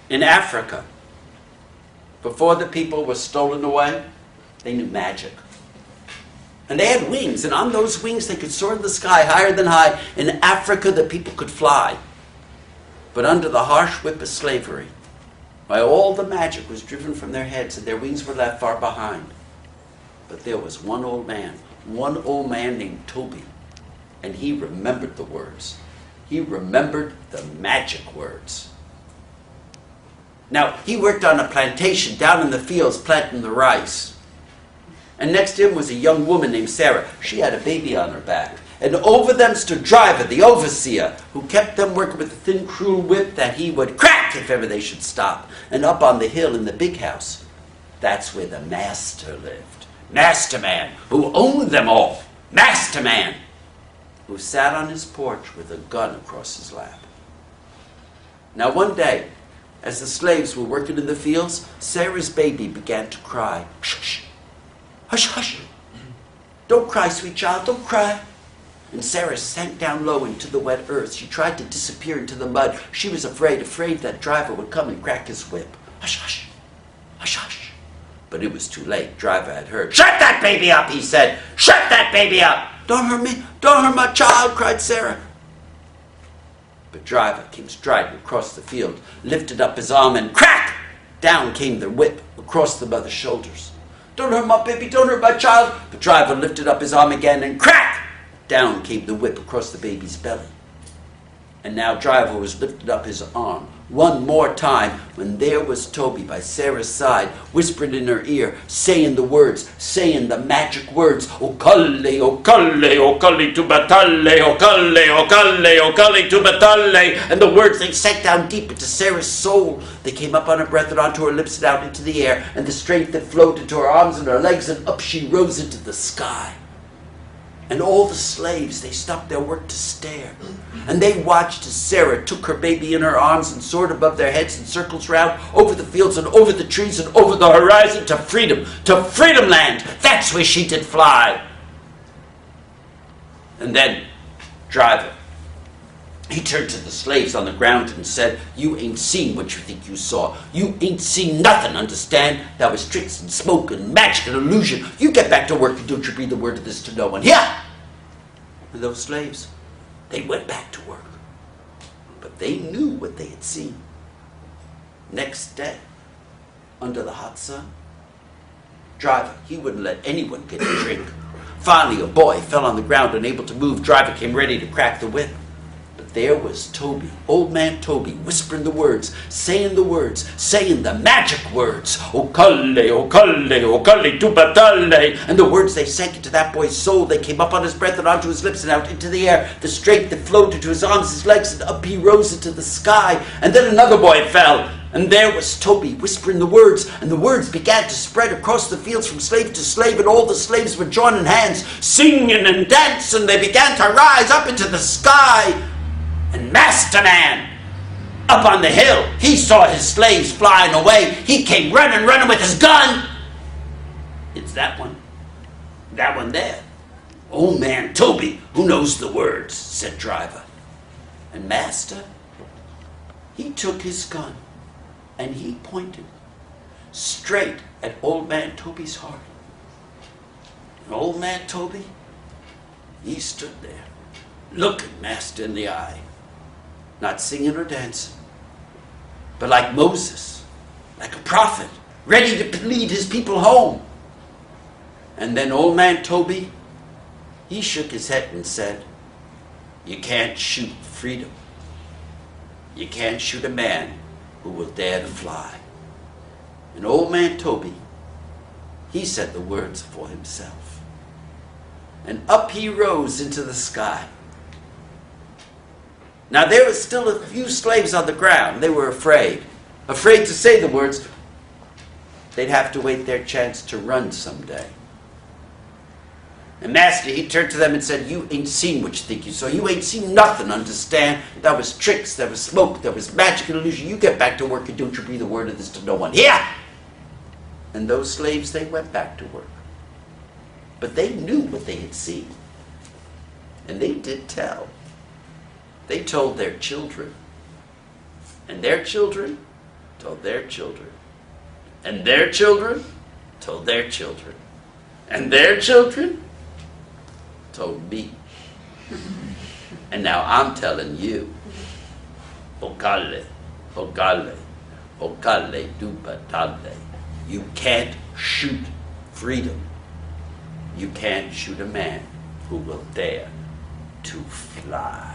In Africa, before the people were stolen away, they knew magic. And they had wings, and on those wings they could soar in the sky higher than high. In Africa, the people could fly. But under the harsh whip of slavery, why all the magic was driven from their heads and their wings were left far behind. But there was one old man named Toby, and he remembered the words. He remembered the magic words. Now, he worked on a plantation down in the fields planting the rice. And next to him was a young woman named Sarah. She had a baby on her back. And over them stood Driver, the overseer, who kept them working with a thin, cruel whip that he would crack if ever they should stop. And up on the hill in the big house, that's where the master lived. Master man, who owned them all. Master man, who sat on his porch with a gun across his lap. Now one day, as the slaves were working in the fields, Sarah's baby began to cry. Shh, shh. Hush, hush. Don't cry, sweet child, don't cry. And Sarah sank down low into the wet earth. She tried to disappear into the mud. She was afraid that Driver would come and crack his whip. Hush, hush. Hush, hush. But it was too late. Driver had heard. Shut that baby up, he said. Shut that baby up. Don't hurt me. Don't hurt my child, cried Sarah. But Driver came striding across the field, lifted up his arm, and crack! Down came the whip across the mother's shoulders. Don't hurt my baby, don't hurt my child. But Driver lifted up his arm again, and crack! Down came the whip across the baby's belly. And now Driver was lifted up his arm one more time when there was Toby by Sarah's side, whispering in her ear, saying the words, saying the magic words, Okalle, Okalle, Okalle tu batalle, Okalle, Okalle, Okalle tu batalle. And the words, they sank down deep into Sarah's soul. They came up on her breath and onto her lips and out into the air, and the strength that flowed into her arms and her legs, and up she rose into the sky. And all the slaves, they stopped their work to stare. And they watched as Sarah took her baby in her arms and soared above their heads in circles round, over the fields and over the trees and over the horizon to freedom land. That's where she did fly. And then Driver, he turned to the slaves on the ground and said, you ain't seen what you think you saw. You ain't seen nothing, understand? That was tricks and smoke and magic and illusion. You get back to work and don't you breathe a word of this to no one. Yeah! And those slaves, they went back to work. But they knew what they had seen. Next day, under the hot sun, Driver, he wouldn't let anyone get a drink. Finally, a boy fell on the ground, unable to move. Driver came ready to crack the whip. There was Toby, old man Toby, whispering the words, saying the magic words. Okalle, Okalle, Okalle tu batalle. And the words, they sank into that boy's soul. They came up on his breath and onto his lips and out into the air. The strength that flowed into his arms, his legs, and up he rose into the sky. And then another boy fell. And there was Toby whispering the words, and the words began to spread across the fields from slave to slave, and all the slaves were joining hands, singing and dancing. They began to rise up into the sky. And Master Man, up on the hill, he saw his slaves flying away. He came running with his gun. It's that one there. Old man Toby, who knows the words, said Driver. And Master, he took his gun and he pointed straight at old man Toby's heart. And old man Toby, he stood there, looking Master in the eye. Not singing or dancing, but like Moses, like a prophet, ready to lead his people home. And then old man Toby, he shook his head and said, you can't shoot freedom. You can't shoot a man who will dare to fly. And old man Toby, he said the words for himself. And up he rose into the sky. Now there were still a few slaves on the ground. They were afraid to say the words. They'd have to wait their chance to run someday. And Master, he turned to them and said, you ain't seen what you think you saw. You ain't seen nothing, understand? That was tricks, that was smoke, that was magic and illusion. You get back to work and don't you breathe a word of this to no one. Here! And those slaves, they went back to work. But they knew what they had seen. And they did tell. They told their children. And their children, told their children, and their children told their children, and their children told me. And now I'm telling you, Vocale, vocale, vocale du batale. You can't shoot freedom. You can't shoot a man who will dare to fly.